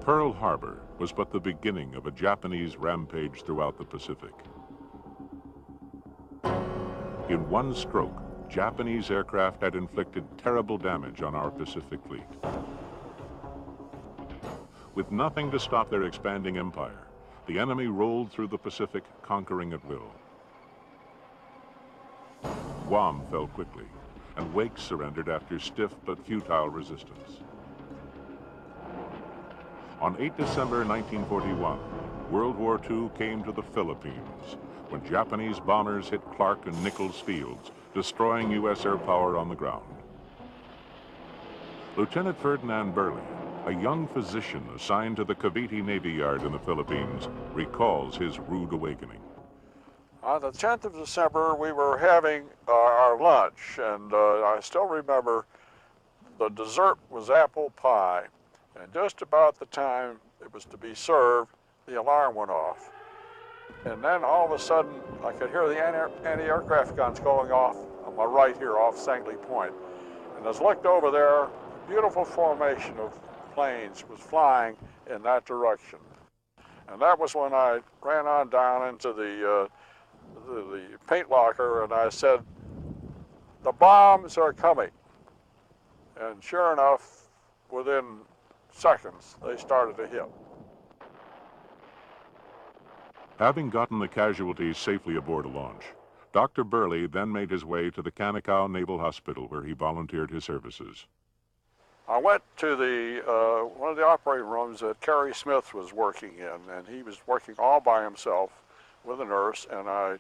Pearl Harbor was but the beginning of a Japanese rampage throughout the Pacific. In one stroke, Japanese aircraft had inflicted terrible damage on our Pacific fleet. With nothing to stop their expanding empire, the enemy rolled through the Pacific, conquering at will. Guam fell quickly, and Wake surrendered after stiff but futile resistance. On 8 December 1941, World War II came to the Philippines when Japanese bombers hit Clark and Nichols fields, destroying U.S. air power on the ground. Lieutenant Ferdinand Burley, a young physician assigned to the Cavite Navy Yard in the Philippines, recalls his rude awakening. On the 10th of December, we were having our lunch, and I still remember the dessert was apple pie. And just about the time it was to be served, the alarm went off. And then all of a sudden, I could hear the anti-aircraft guns going off on my right here off Sangley Point. And as I looked over there, a beautiful formation of planes was flying in that direction. And that was when I ran on down into the paint locker, and I said, "The bombs are coming." And sure enough, within seconds, they started to hit. Having gotten the casualties safely aboard a launch, Dr. Burley then made his way to the Canacao Naval Hospital, where he volunteered his services. I went to one of the operating rooms that Kerry Smith was working in, and he was working all by himself with a nurse, and I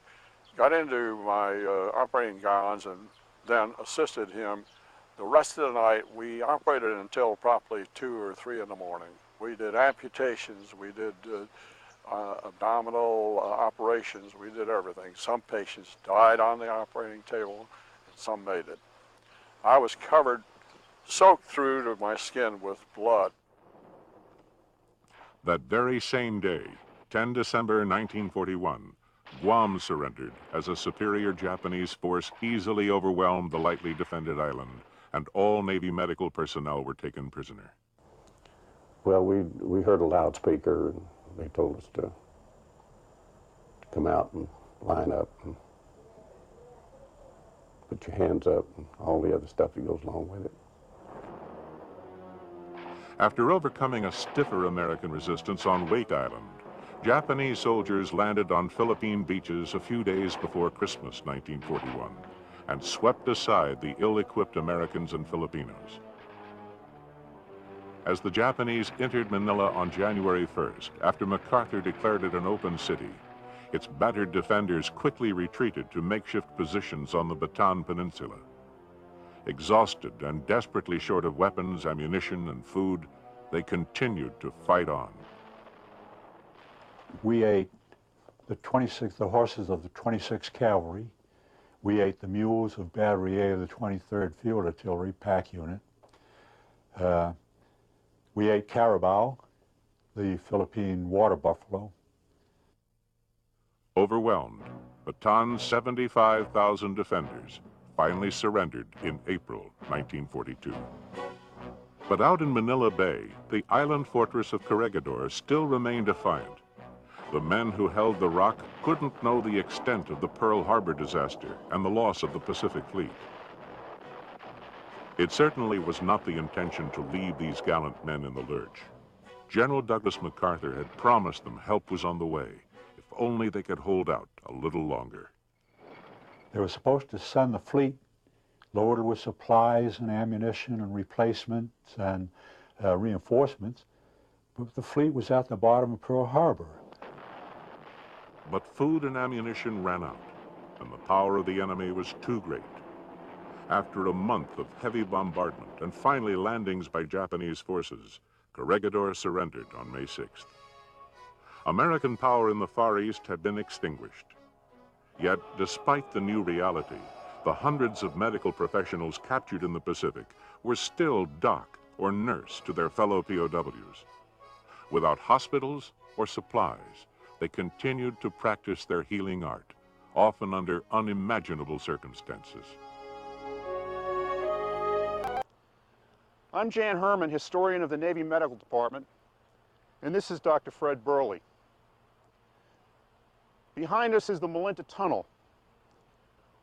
got into my operating gowns and then assisted him. The rest of the night, we operated until probably 2 or 3 in the morning. We did amputations, we did abdominal operations, we did everything. Some patients died on the operating table, and some made it. I was covered, soaked through to my skin with blood. That very same day, 10 December 1941, Guam surrendered as a superior Japanese force easily overwhelmed the lightly defended island, and all Navy medical personnel were taken prisoner. Well, we heard a loudspeaker, and they told us to come out and line up and put your hands up and all the other stuff that goes along with it. After overcoming a stiffer American resistance on Wake Island, Japanese soldiers landed on Philippine beaches a few days before Christmas 1941 and swept aside the ill-equipped Americans and Filipinos. As the Japanese entered Manila on January 1st, after MacArthur declared it an open city, its battered defenders quickly retreated to makeshift positions on the Bataan Peninsula. Exhausted and desperately short of weapons, ammunition, and food, they continued to fight on. We ate the horses of the 26th Cavalry. We ate the mules of Battery A of the 23rd Field Artillery Pack Unit. We ate Carabao, the Philippine water buffalo. Overwhelmed, Bataan's 75,000 defenders finally surrendered in April 1942. But out in Manila Bay, the island fortress of Corregidor still remained defiant. The men who held the rock couldn't know the extent of the Pearl Harbor disaster and the loss of the Pacific Fleet. It certainly was not the intention to leave these gallant men in the lurch. General Douglas MacArthur had promised them help was on the way, if only they could hold out a little longer. They were supposed to send the fleet loaded with supplies and ammunition and replacements and reinforcements, but the fleet was at the bottom of Pearl Harbor. But food and ammunition ran out, and the power of the enemy was too great. After a month of heavy bombardment and finally landings by Japanese forces, Corregidor surrendered on May 6th. American power in the Far East had been extinguished. Yet, despite the new reality, the hundreds of medical professionals captured in the Pacific were still doc or nurse to their fellow POWs. Without hospitals or supplies, they continued to practice their healing art, often under unimaginable circumstances. I'm Jan Herman, historian of the Navy Medical Department, and this is Dr. Fred Burley. Behind us is the Malinta Tunnel.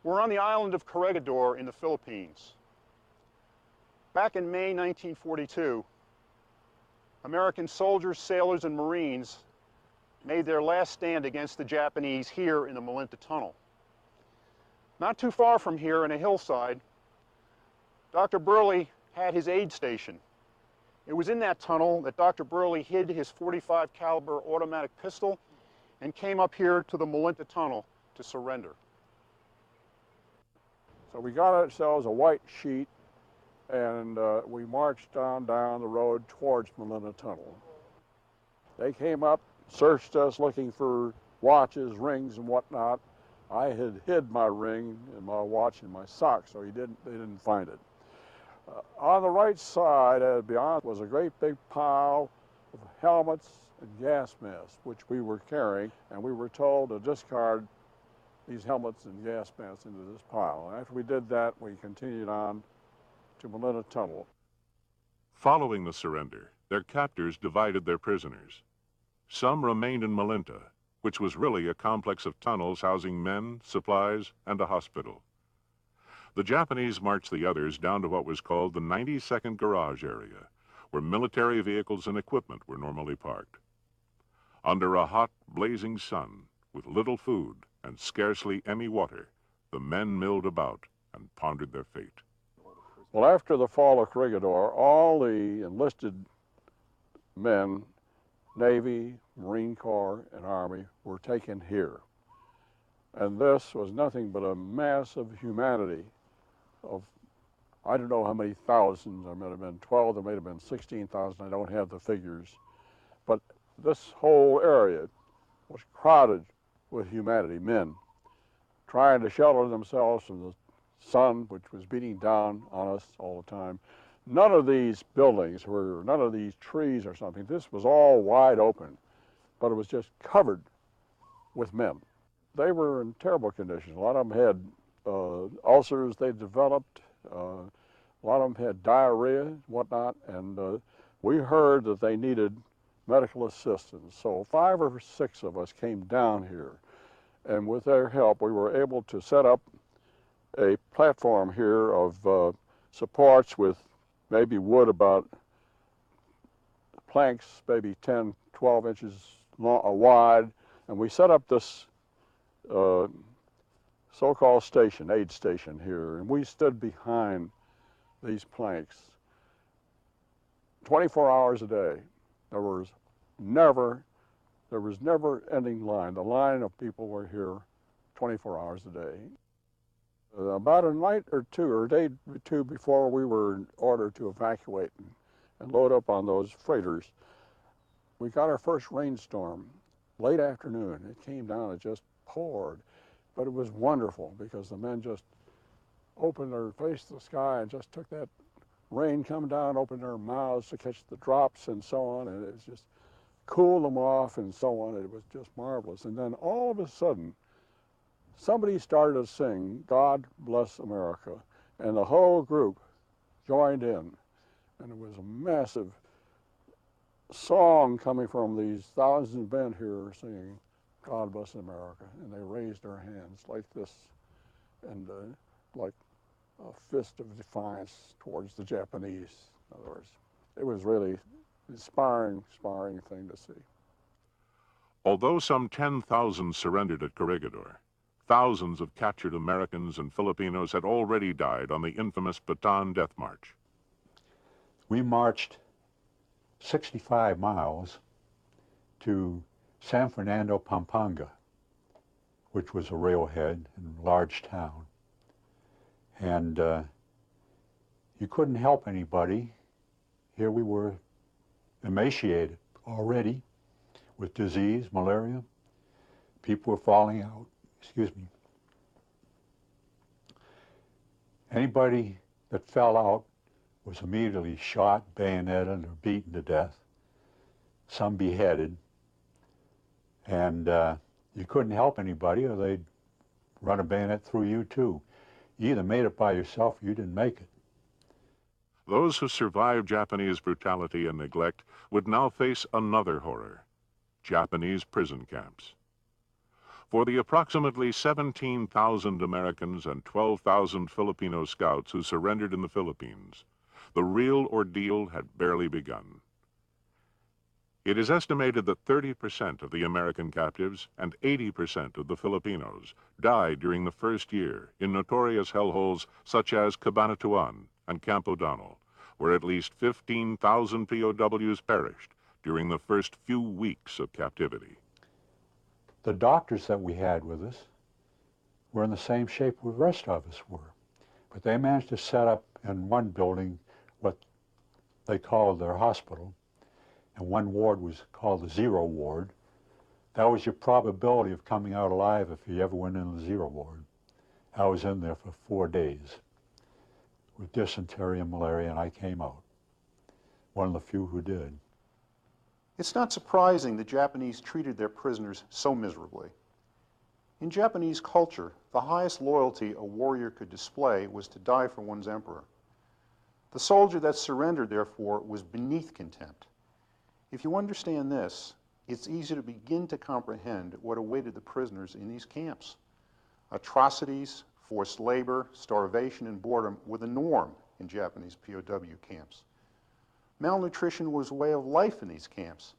We're on the island of Corregidor in the Philippines. Back in May 1942, American soldiers, sailors, and Marines made their last stand against the Japanese here in the Malinta Tunnel. Not too far from here, in a hillside, Dr. Burley had his aid station. It was in that tunnel that Dr. Burley hid his .45 caliber automatic pistol and came up here to the Malinta Tunnel to surrender. So we got ourselves a white sheet, and we marched down the road towards Malinta Tunnel. They came up, searched us looking for watches, rings, and whatnot. I had hid my ring and my watch in my sock, so they didn't find it. On the right side, beyond, was a great big pile of helmets and gas masks, which we were carrying, and we were told to discard these helmets and gas masks into this pile. And after we did that, we continued on to Malinta Tunnel. Following the surrender, their captors divided their prisoners. Some remained in Malinta, which was really a complex of tunnels housing men, supplies, and a hospital. The Japanese marched the others down to what was called the 92nd Garage area, where military vehicles and equipment were normally parked. Under a hot, blazing sun, with little food and scarcely any water, the men milled about and pondered their fate. Well, after the fall of Corregidor, all the enlisted men, Navy, Marine Corps, and Army, were taken here. And this was nothing but a mass of humanity of, I don't know how many thousands. There might have been 12, there might have been 16,000. I don't have the figures. But this whole area was crowded with humanity, men, trying to shelter themselves from the sun, which was beating down on us all the time. None of these buildings were, none of these trees or something. This was all wide open, but it was just covered with men. They were in terrible conditions. A lot of them had ulcers they developed. A lot of them had diarrhea and whatnot, and we heard that they needed medical assistance. So 5 or 6 of us came down here, and with their help, we were able to set up a platform here of supports with maybe wood about planks, maybe 10, 12 inches long, wide, and we set up this so-called station, aid station here, and we stood behind these planks 24 hours a day. There was never ending line. The line of people were here 24 hours a day. About a night or two, or a day or two before we were ordered to evacuate and load up on those freighters, we got our first rainstorm late afternoon. It came down, it just poured. But it was wonderful because the men just opened their face to the sky and just took that rain come down, opened their mouths to catch the drops and so on, and it just cooled them off and so on. It was just marvelous. And then all of a sudden, somebody started to sing, "God Bless America," and the whole group joined in. And it was a massive song coming from these thousands of men here singing, "God Bless America," and they raised their hands like this, and like a fist of defiance towards the Japanese. In other words, it was really inspiring thing to see. Although some 10,000 surrendered at Corregidor, thousands of captured Americans and Filipinos had already died on the infamous Bataan Death March. We marched 65 miles to San Fernando, Pampanga, which was a railhead and a large town. And you couldn't help anybody. Here we were, emaciated already with disease, malaria. People were falling out. Excuse me. Anybody that fell out was immediately shot, bayoneted, or beaten to death. Some beheaded. And you couldn't help anybody or they'd run a bayonet through you too. You either made it by yourself or you didn't make it. Those who survived Japanese brutality and neglect would now face another horror: Japanese prison camps. For the approximately 17,000 Americans and 12,000 Filipino scouts who surrendered in the Philippines, the real ordeal had barely begun. It is estimated that 30% of the American captives and 80% of the Filipinos died during the first year in notorious hellholes such as Cabanatuan and Camp O'Donnell, where at least 15,000 POWs perished during the first few weeks of captivity. The doctors that we had with us were in the same shape the rest of us were, but they managed to set up in one building what they called their hospital, and one ward was called the zero ward. That was your probability of coming out alive if you ever went in the zero ward. I was in there for 4 days with dysentery and malaria, and I came out. One of the few who did. It's not surprising the Japanese treated their prisoners so miserably. In Japanese culture, the highest loyalty a warrior could display was to die for one's emperor. The soldier that surrendered, therefore, was beneath contempt. If you understand this, it's easy to begin to comprehend what awaited the prisoners in these camps. Atrocities, forced labor, starvation, and boredom were the norm in Japanese POW camps. Malnutrition was a way of life in these camps.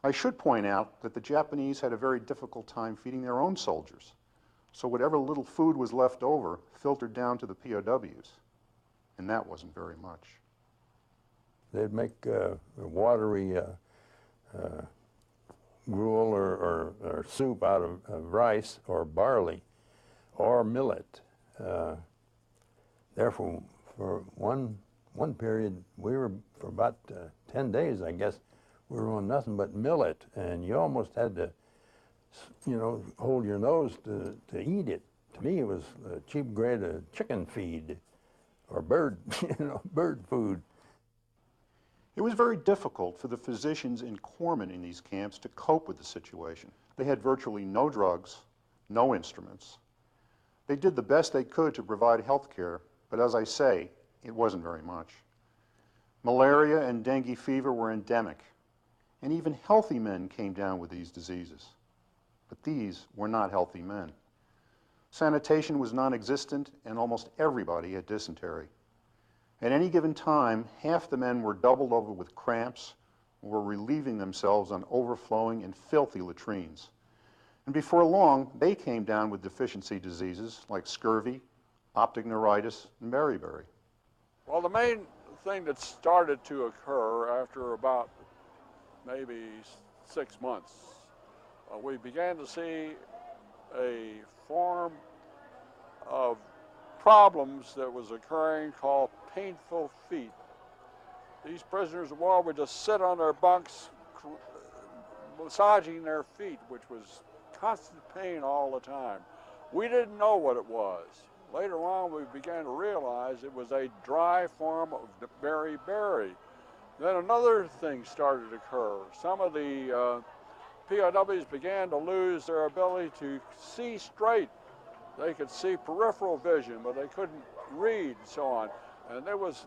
I should point out that the Japanese had a very difficult time feeding their own soldiers, so whatever little food was left over filtered down to the POWs, and that wasn't very much. They'd make watery gruel or soup out of rice or barley or millet. Therefore, for one period, we were, for about 10 days, I guess, we were on nothing but millet, and you almost had to, you know, hold your nose to eat it. To me, it was a cheap grade of chicken feed or bird, bird food. It was very difficult for the physicians and corpsmen in these camps to cope with the situation. They had virtually no drugs, no instruments. They did the best they could to provide health care, but as I say, it wasn't very much. Malaria and dengue fever were endemic, and even healthy men came down with these diseases. But these were not healthy men. Sanitation was non-existent, and almost everybody had dysentery. At any given time, half the men were doubled over with cramps or were relieving themselves on overflowing and filthy latrines. And before long, they came down with deficiency diseases like scurvy, optic neuritis, and beriberi. Well, the main thing that started to occur after about maybe 6 months, we began to see a form of problems that was occurring called painful feet. These prisoners of war would just sit on their bunks massaging their feet, which was constant pain all the time. We didn't know what it was. Later on, we began to realize it was a dry form of beriberi. Then another thing started to occur. Some of the POWs began to lose their ability to see straight. They could see peripheral vision, but they couldn't read, and so on. And there was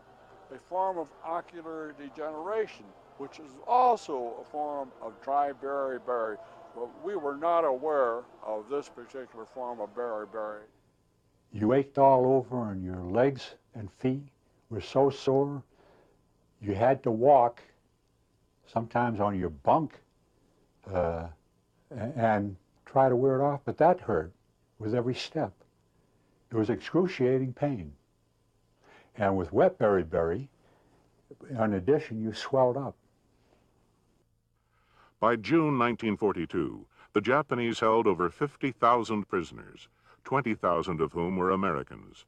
a form of ocular degeneration, which is also a form of dry beriberi, but we were not aware of this particular form of beriberi. You ached all over, and your legs and feet were so sore, you had to walk, sometimes on your bunk, and try to wear it off, but that hurt with every step. It was excruciating pain. And with wet beriberi, in addition, you swelled up. By June 1942, the Japanese held over 50,000 prisoners, 20,000 of whom were Americans.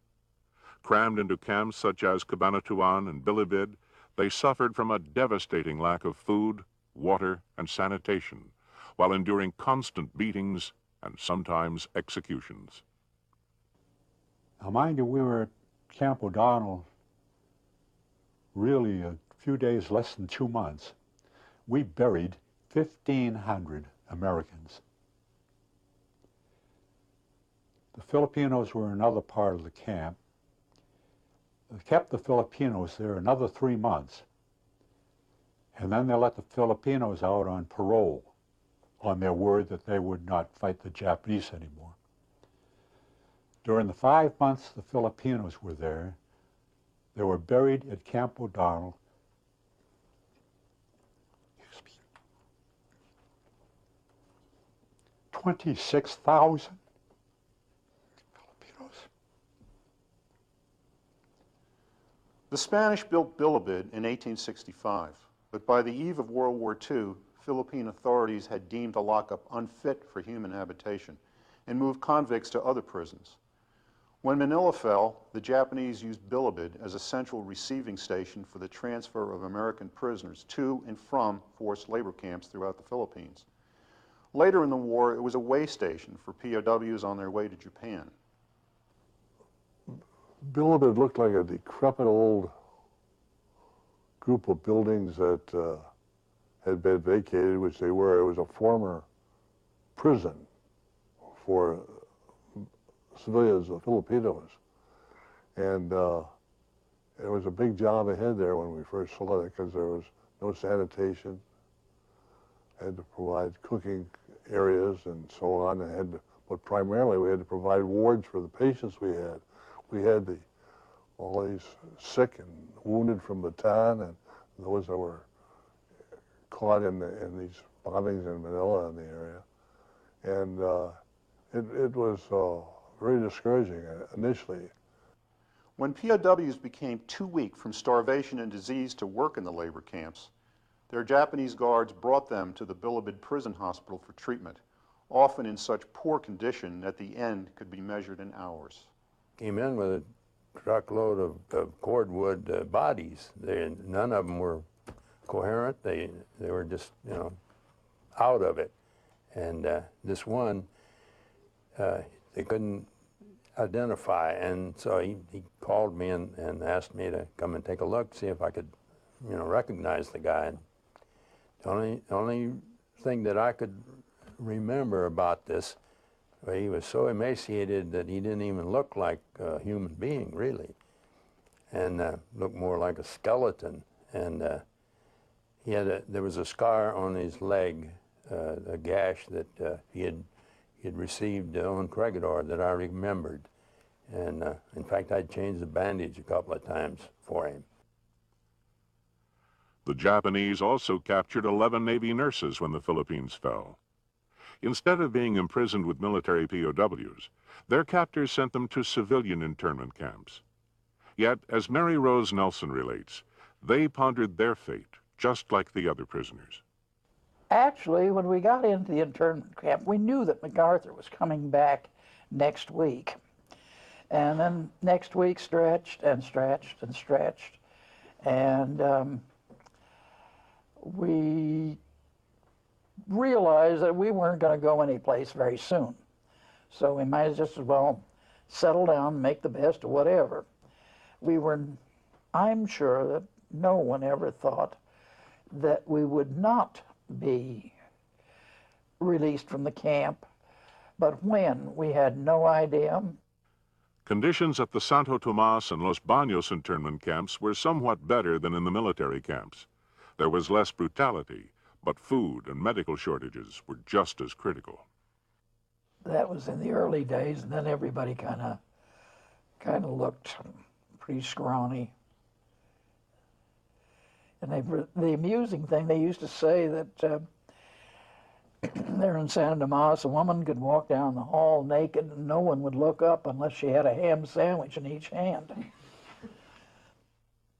Crammed into camps such as Cabanatuan and Bilibid, they suffered from a devastating lack of food, water, and sanitation, while enduring constant beatings and sometimes executions. Now, mind you, we were at Camp O'Donnell really a few days, less than 2 months. We buried 1,500 Americans. The Filipinos were another part of the camp. They kept the Filipinos there another 3 months, and then they let the Filipinos out on parole on their word that they would not fight the Japanese anymore. During the 5 months the Filipinos were there, they were buried at Camp O'Donnell 26,000 Filipinos. The Spanish built Bilibid in 1865, but by the eve of World War II, Philippine authorities had deemed the lockup unfit for human habitation and moved convicts to other prisons. When Manila fell, the Japanese used Bilibid as a central receiving station for the transfer of American prisoners to and from forced labor camps throughout the Philippines. Later in the war, it was a way station for POWs on their way to Japan. Bilibid looked like a decrepit old group of buildings that had been vacated, which they were. It was a former prison for civilians, Filipinos. And it was a big job ahead there when we first saw it, because there was no sanitation. Had to provide cooking areas and so on, and but primarily we had to provide wards for the patients we had. We had all these sick and wounded from Bataan, and those that were caught in these bombings in Manila and the area. And it was very discouraging initially. When POWs became too weak from starvation and disease to work in the labor camps, their Japanese guards brought them to the Bilibid prison hospital for treatment, often in such poor condition that the end could be measured in hours. Came in with a truckload of cordwood bodies. None of them were coherent. They were just, out of it. And this one, they couldn't identify, and so he called me and asked me to come and take a look, see if I could, recognize the guy. The only thing that I could remember about this, he was so emaciated that he didn't even look like a human being, really, and looked more like a skeleton. And there was a scar on his leg, a gash that he had received on Corregidor that I remembered. And in fact, I'd changed the bandage a couple of times for him. The Japanese also captured 11 Navy nurses when the Philippines fell. Instead of being imprisoned with military POWs, their captors sent them to civilian internment camps. Yet, as Mary Rose Nelson relates, they pondered their fate just like the other prisoners. Actually, when we got into the internment camp, we knew that MacArthur was coming back next week. And then next week stretched and stretched and stretched. And we realized that we weren't going to go anyplace very soon. So we might just as well settle down, make the best of whatever. I'm sure that no one ever thought that we would not be released from the camp, but when, we had no idea. Conditions at the Santo Tomas and Los Baños internment camps were somewhat better than in the military camps. There was less brutality, but food and medical shortages were just as critical. That was in the early days, and then everybody kind of looked pretty scrawny. And the amusing thing, they used to say that there in Santa Tomas, a woman could walk down the hall naked and no one would look up unless she had a ham sandwich in each hand.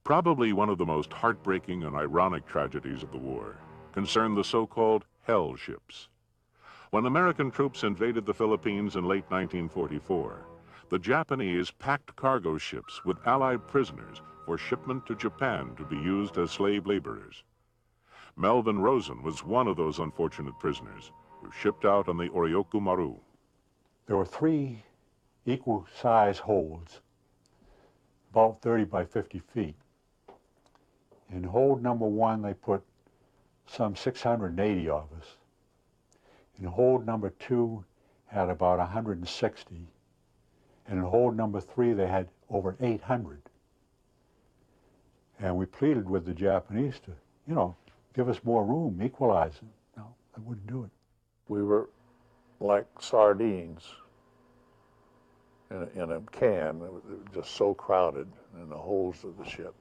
Probably one of the most heartbreaking and ironic tragedies of the war concerned the so-called hell ships. When American troops invaded the Philippines in late 1944, the Japanese packed cargo ships with Allied prisoners for shipment to Japan to be used as slave laborers. Melvin Rosen was one of those unfortunate prisoners who shipped out on the Oryoku Maru. There were 3 equal size holds, about 30 by 50 feet. In hold number 1, they put some 680 of us. In hold number 2 had about 160. And in hold number 3, they had over 800. And we pleaded with the Japanese to, you know, give us more room, equalize it. No, they wouldn't do it. We were like sardines in a can. It was just so crowded in the holds of the ship.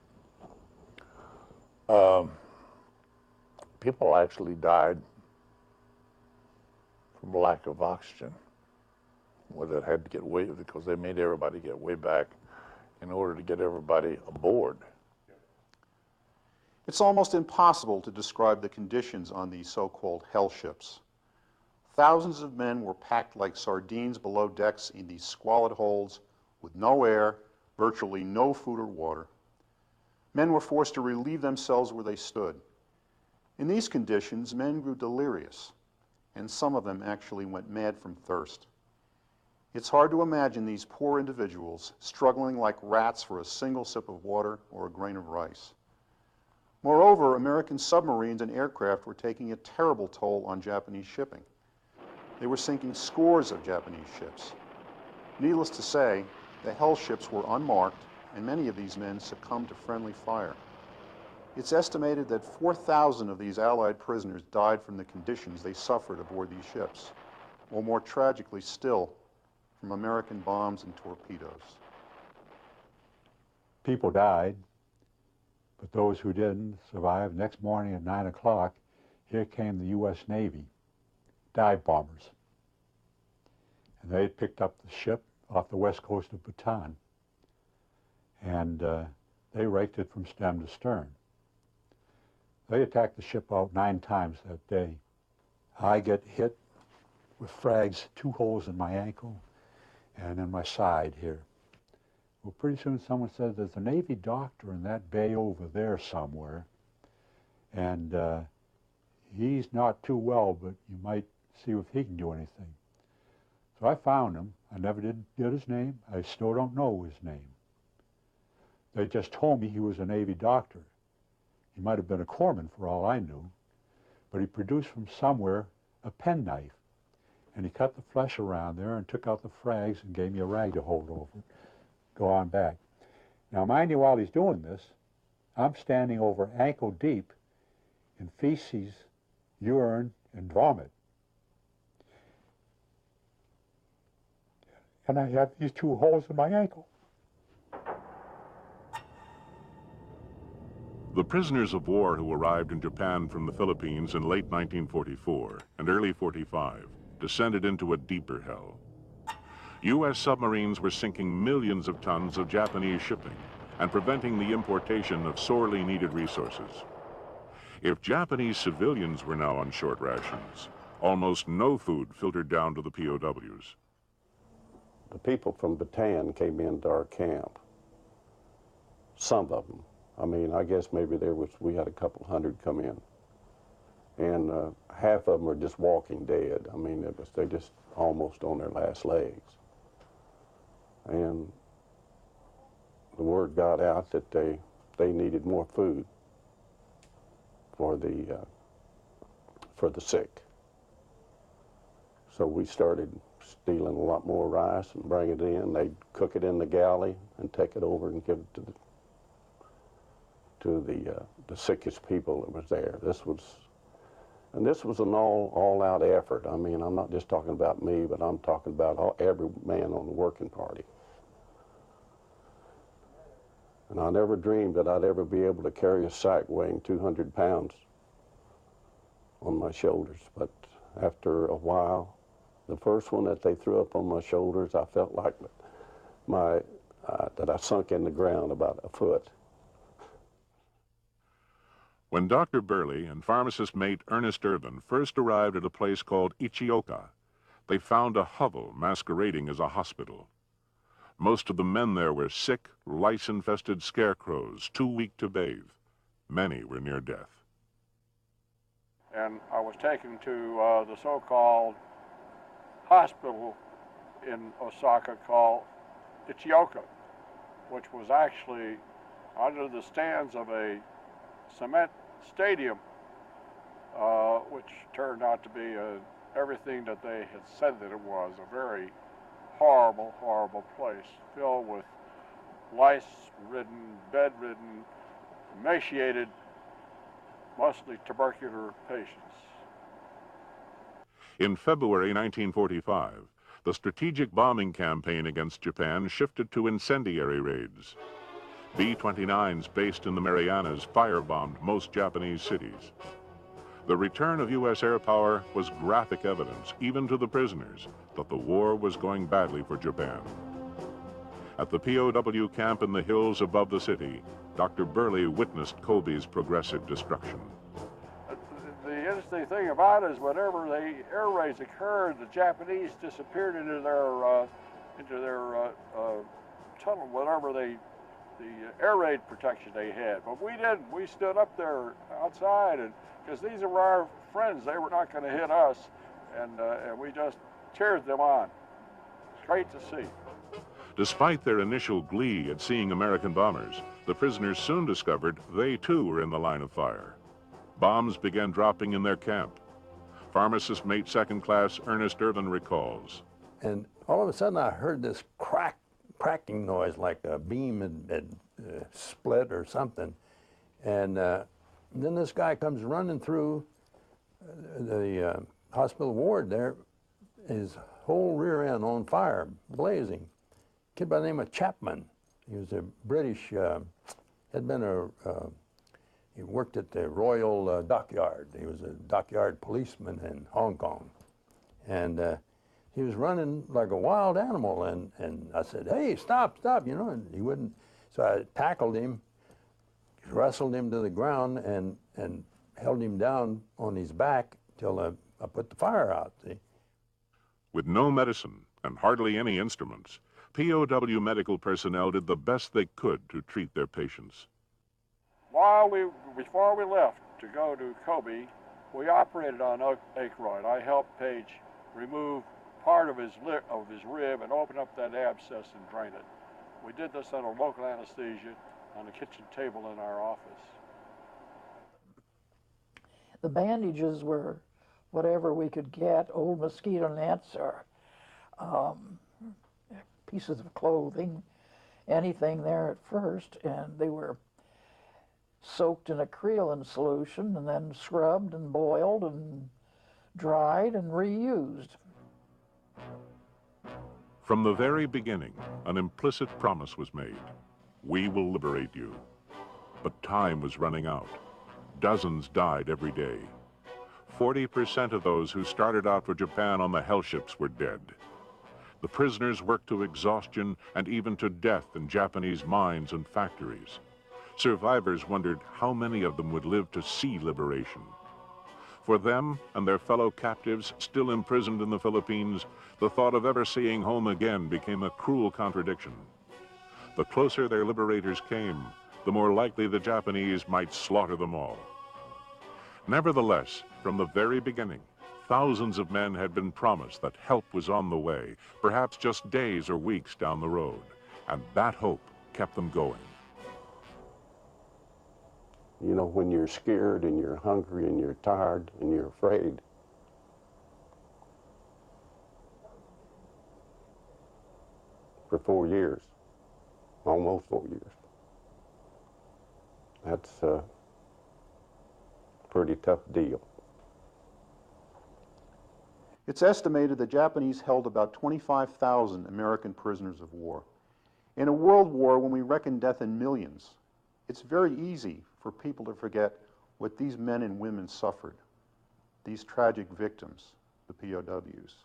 People actually died from lack of oxygen. Well, they had to get way, because they made everybody get way back in order to get everybody aboard. It's almost impossible to describe the conditions on these so-called hell ships. Thousands of men were packed like sardines below decks in these squalid holds with no air, virtually no food or water. Men were forced to relieve themselves where they stood. In these conditions, men grew delirious, and some of them actually went mad from thirst. It's hard to imagine these poor individuals struggling like rats for a single sip of water or a grain of rice. Moreover, American submarines and aircraft were taking a terrible toll on Japanese shipping. They were sinking scores of Japanese ships. Needless to say, the hell ships were unmarked, and many of these men succumbed to friendly fire. It's estimated that 4,000 of these Allied prisoners died from the conditions they suffered aboard these ships, or more tragically still, from American bombs and torpedoes. People died, but those who didn't survived. Next morning at 9 o'clock, here came the U.S. Navy dive bombers. And they had picked up the ship off the west coast of Bhutan, and they raked it from stem to stern. They attacked the ship out 9 times that day. I get hit with frags, 2 holes in my ankle and in my side here. Well, pretty soon someone said, there's a Navy doctor in that bay over there somewhere, and he's not too well, but you might see if he can do anything. So I found him. I never did get his name. I still don't know his name. They just told me he was a Navy doctor. He might have been a corpsman for all I knew, but he produced from somewhere a penknife, and he cut the flesh around there and took out the frags and gave me a rag to hold over it. Go on back. Now, mind you, while he's doing this, I'm standing over ankle deep in feces, urine, and vomit. And I have these 2 holes in my ankle. The prisoners of war who arrived in Japan from the Philippines in late 1944 and early 45 descended into a deeper hell. U.S. submarines were sinking millions of tons of Japanese shipping and preventing the importation of sorely needed resources. If Japanese civilians were now on short rations, almost no food filtered down to the POWs. The people from Bataan came into our camp, some of them. I mean, I guess maybe we had a couple hundred come in. And half of them were just walking dead. I mean, they're just almost on their last legs. And the word got out that they needed more food for the sick. So we started stealing a lot more rice and bring it in. They'd cook it in the galley and take it over and give it to the sickest people that was there. This was an all-out effort. I mean, I'm not just talking about me, but I'm talking about every man on the working party. And I never dreamed that I'd ever be able to carry a sack weighing 200 pounds on my shoulders. But after a while, the first one that they threw up on my shoulders, I felt like that I sunk in the ground about a foot. When Dr. Burley and pharmacist mate Ernest Irvin first arrived at a place called Ichioka, they found a hovel masquerading as a hospital. Most of the men there were sick, lice-infested scarecrows, too weak to bathe. Many were near death. And I was taken to the so-called hospital in Osaka called Ichioka, which was actually under the stands of a cement stadium, which turned out to be everything that they had said that it was, a very horrible, horrible place, filled with lice-ridden, bed-ridden emaciated, mostly tubercular patients. In February 1945, the strategic bombing campaign against Japan shifted to incendiary raids. B-29s based in the Marianas firebombed most Japanese cities. The return of U.S. air power was graphic evidence, even to the prisoners, that the war was going badly for Japan. At the POW camp in the hills above the city, Dr. Burley witnessed Kobe's progressive destruction. The interesting thing about it is whenever the air raids occurred, the Japanese disappeared into their tunnel, whatever the air raid protection they had. But we didn't. We stood up there outside, and because these are our friends, they were not going to hit us, and we just cheered them on. It's great to see. Despite their initial glee at seeing American bombers, the prisoners soon discovered they too were in the line of fire. Bombs began dropping in their camp. Pharmacist mate second class Ernest Irvin recalls. And all of a sudden I heard this cracking noise like a beam had split or something. And then this guy comes running through the hospital ward there, his whole rear end on fire, blazing. Kid by the name of Chapman. He was a British, he worked at the Royal Dockyard. He was a dockyard policeman in Hong Kong. And he was running like a wild animal, and I said, hey, stop, you know, and he wouldn't. So I tackled him, wrestled him to the ground, and held him down on his back till I put the fire out, see. With no medicine and hardly any instruments, POW medical personnel did the best they could to treat their patients. Before we left to go to Kobe, we operated on Aykroyd. I helped Page remove part of his rib and open up that abscess and drain it. We did this under local anesthesia on the kitchen table in our office. The bandages were whatever we could get, old mosquito nets or pieces of clothing, anything there at first, and they were soaked in a creolin solution and then scrubbed and boiled and dried and reused. From the very beginning, an implicit promise was made. We will liberate you. But time was running out. Dozens died every day. 40% of those who started out for Japan on the hell ships were dead. The prisoners worked to exhaustion and even to death in Japanese mines and factories. Survivors wondered how many of them would live to see liberation. For them and their fellow captives still imprisoned in the Philippines, the thought of ever seeing home again became a cruel contradiction. The closer their liberators came, the more likely the Japanese might slaughter them all. Nevertheless, from the very beginning, thousands of men had been promised that help was on the way, perhaps just days or weeks down the road, and that hope kept them going. You know, when you're scared and you're hungry and you're tired and you're afraid, for 4 years, almost 4 years, that's a pretty tough deal. It's estimated the Japanese held about 25,000 American prisoners of war. In a world war, when we reckon death in millions, it's very easy for people to forget what these men and women suffered, these tragic victims, the POWs.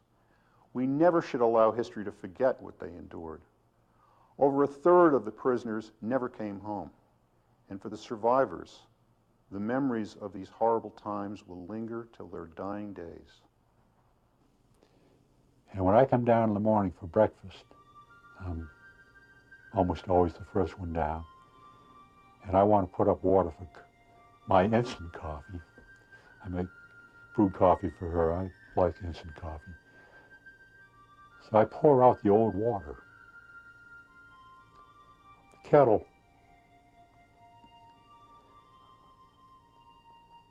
We never should allow history to forget what they endured. Over a third of the prisoners never came home. And for the survivors, the memories of these horrible times will linger till their dying days. And when I come down in the morning for breakfast, I'm almost always the first one down. And I want to put up water for my instant coffee. I make brewed coffee for her. I like instant coffee. So I pour out the old water. The kettle.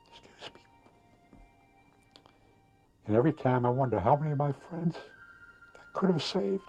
Excuse me. And every time I wonder how many of my friends I could have saved.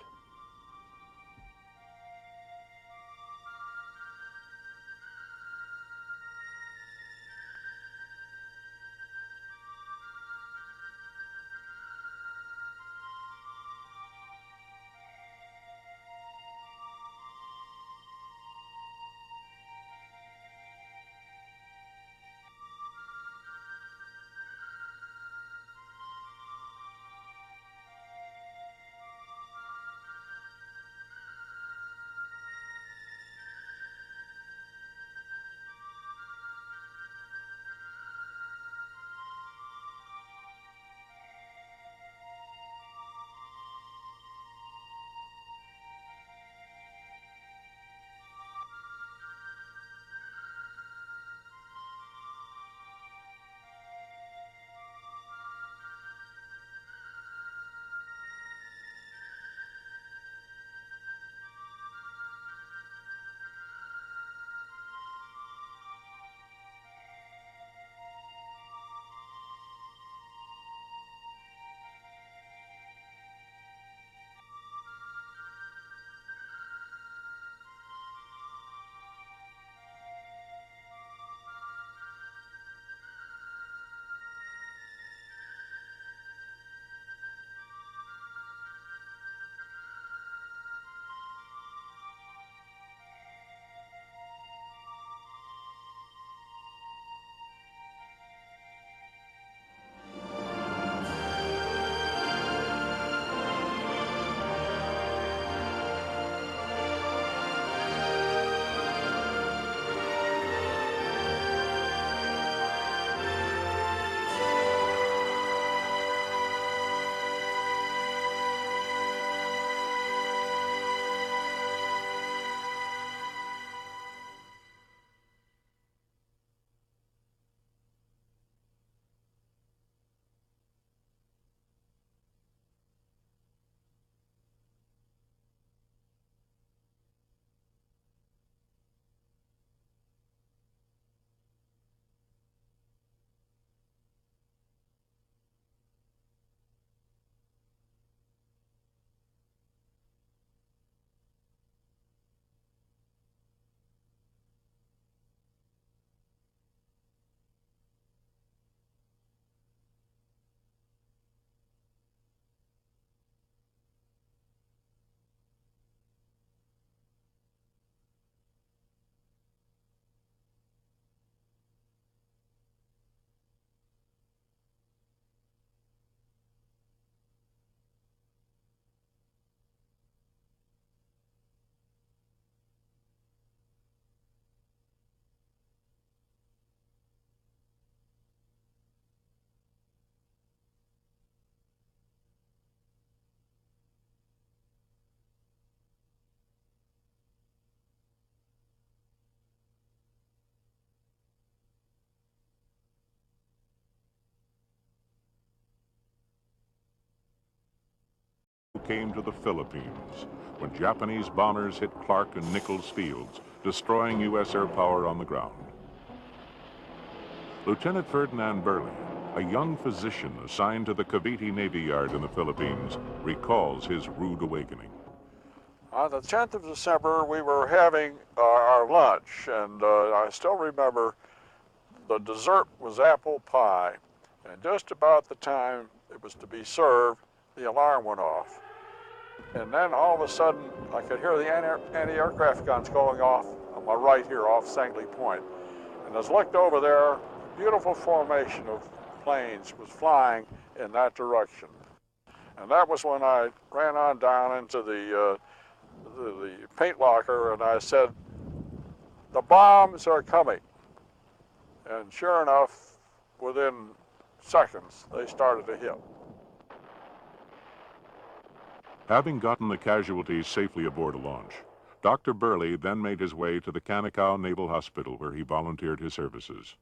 came to the Philippines when Japanese bombers hit Clark and Nichols fields, destroying U.S. air power on the ground. Lieutenant Ferdinand Burley, a young physician assigned to the Cavite Navy Yard in the Philippines, recalls his rude awakening. On the 10th of December, we were having our lunch, and I still remember the dessert was apple pie. And just about the time it was to be served, the alarm went off. And then all of a sudden, I could hear the anti-aircraft guns going off on my right here off Sangley Point. And as I looked over there, a beautiful formation of planes was flying in that direction. And that was when I ran on down into the paint locker, and I said, "The bombs are coming." And sure enough, within seconds, they started to hit. Having gotten the casualties safely aboard a launch, Dr. Burley then made his way to the Canacao Naval Hospital, where he volunteered his services.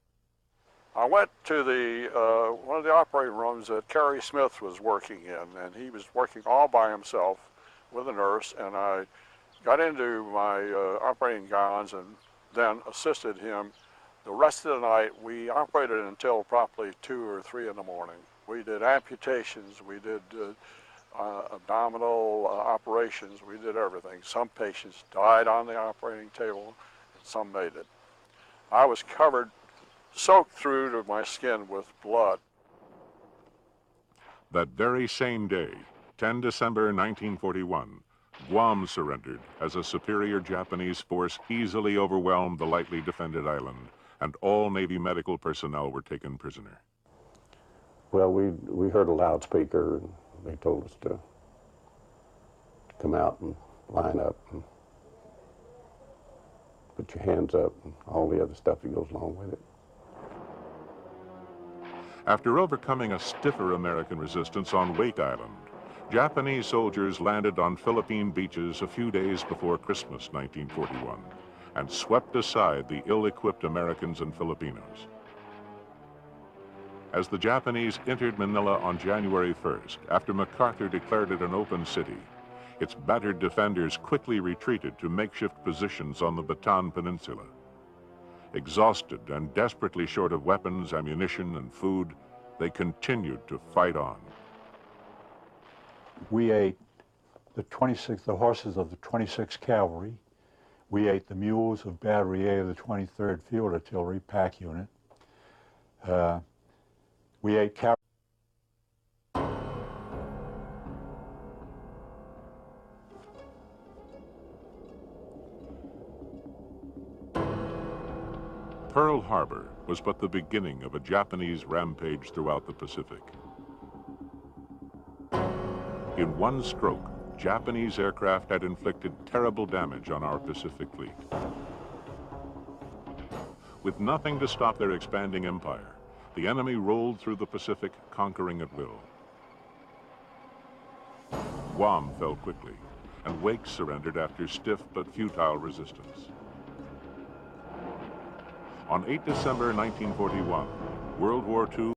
I went to one of the operating rooms that Kerry Smith was working in, and he was working all by himself with a nurse, and I got into my operating gowns and then assisted him. The rest of the night, we operated until probably 2 or 3 in the morning. We did amputations, we did abdominal operations, we did everything. Some patients died on the operating table, and some made it. I was covered, soaked through to my skin with blood. That very same day, 10 December 1941, Guam surrendered as a superior Japanese force easily overwhelmed the lightly defended island, and all Navy medical personnel were taken prisoner. Well, we heard a loudspeaker, and they told us to come out and line up and put your hands up and all the other stuff that goes along with it. After overcoming a stiffer American resistance on Wake Island, Japanese soldiers landed on Philippine beaches a few days before Christmas 1941 and swept aside the ill-equipped Americans and Filipinos. As the Japanese entered Manila on January 1st, after MacArthur declared it an open city, its battered defenders quickly retreated to makeshift positions on the Bataan Peninsula. Exhausted and desperately short of weapons, ammunition, and food, they continued to fight on. We ate the horses of the 26th Cavalry. We ate the mules of Battery A of the 23rd Field Artillery Pack Unit. We ate Pearl Harbor was but the beginning of a Japanese rampage throughout the Pacific. In one stroke, Japanese aircraft had inflicted terrible damage on our Pacific fleet. With nothing to stop their expanding empire, the enemy rolled through the Pacific, conquering at will. Guam fell quickly, and Wake surrendered after stiff but futile resistance. On 8 December 1941, World War II